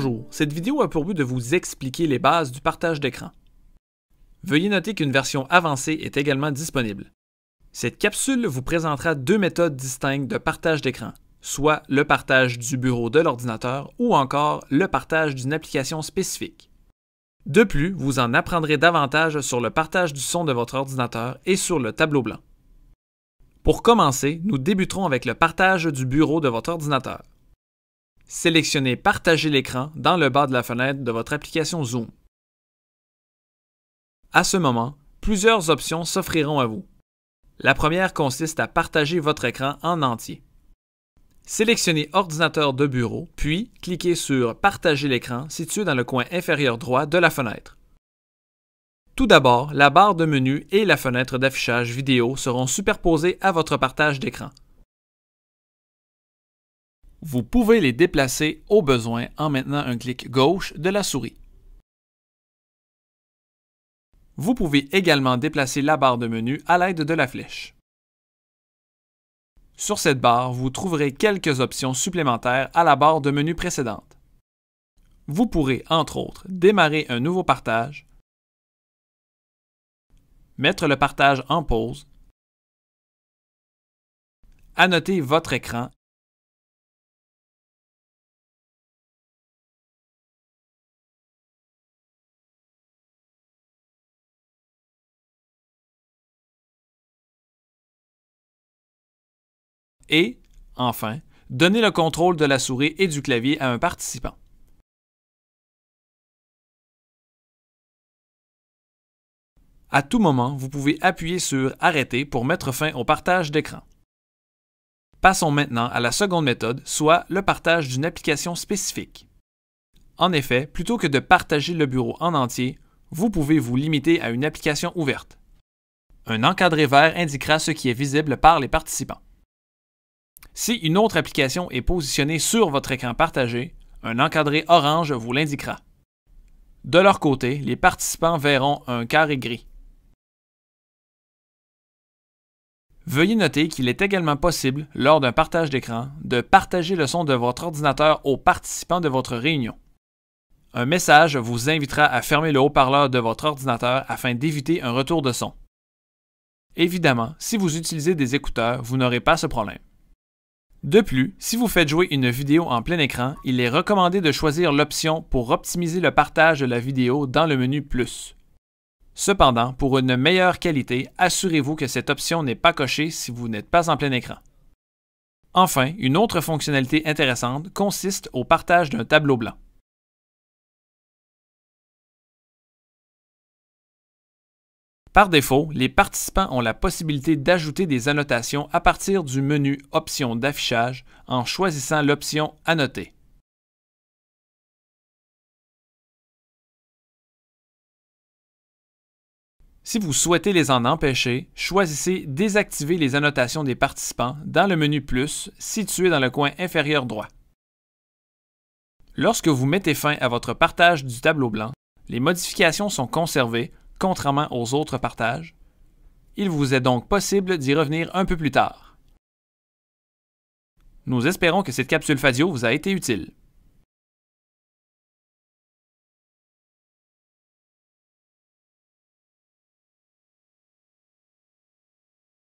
Bonjour, cette vidéo a pour but de vous expliquer les bases du partage d'écran. Veuillez noter qu'une version avancée est également disponible. Cette capsule vous présentera deux méthodes distinctes de partage d'écran, soit le partage du bureau de l'ordinateur ou encore le partage d'une application spécifique. De plus, vous en apprendrez davantage sur le partage du son de votre ordinateur et sur le tableau blanc. Pour commencer, nous débuterons avec le partage du bureau de votre ordinateur. Sélectionnez « Partager l'écran » dans le bas de la fenêtre de votre application Zoom. À ce moment, plusieurs options s'offriront à vous. La première consiste à partager votre écran en entier. Sélectionnez « Ordinateur de bureau » puis cliquez sur « Partager l'écran » situé dans le coin inférieur droit de la fenêtre. Tout d'abord, la barre de menu et la fenêtre d'affichage vidéo seront superposées à votre partage d'écran. Vous pouvez les déplacer au besoin en maintenant un clic gauche de la souris. Vous pouvez également déplacer la barre de menu à l'aide de la flèche. Sur cette barre, vous trouverez quelques options supplémentaires à la barre de menu précédente. Vous pourrez, entre autres, démarrer un nouveau partage, mettre le partage en pause, annoter votre écran et, enfin, donner le contrôle de la souris et du clavier à un participant. À tout moment, vous pouvez appuyer sur « Arrêter » pour mettre fin au partage d'écran. Passons maintenant à la seconde méthode, soit le partage d'une application spécifique. En effet, plutôt que de partager le bureau en entier, vous pouvez vous limiter à une application ouverte. Un encadré vert indiquera ce qui est visible par les participants. Si une autre application est positionnée sur votre écran partagé, un encadré orange vous l'indiquera. De leur côté, les participants verront un carré gris. Veuillez noter qu'il est également possible, lors d'un partage d'écran, de partager le son de votre ordinateur aux participants de votre réunion. Un message vous invitera à fermer le haut-parleur de votre ordinateur afin d'éviter un retour de son. Évidemment, si vous utilisez des écouteurs, vous n'aurez pas ce problème. De plus, si vous faites jouer une vidéo en plein écran, il est recommandé de choisir l'option pour optimiser le partage de la vidéo dans le menu Plus. Cependant, pour une meilleure qualité, assurez-vous que cette option n'est pas cochée si vous n'êtes pas en plein écran. Enfin, une autre fonctionnalité intéressante consiste au partage d'un tableau blanc. Par défaut, les participants ont la possibilité d'ajouter des annotations à partir du menu Options d'affichage en choisissant l'option Annoter. Si vous souhaitez les en empêcher, choisissez Désactiver les annotations des participants dans le menu Plus situé dans le coin inférieur droit. Lorsque vous mettez fin à votre partage du tableau blanc, les modifications sont conservées, contrairement aux autres partages. Il vous est donc possible d'y revenir un peu plus tard. Nous espérons que cette capsule Fadio vous a été utile.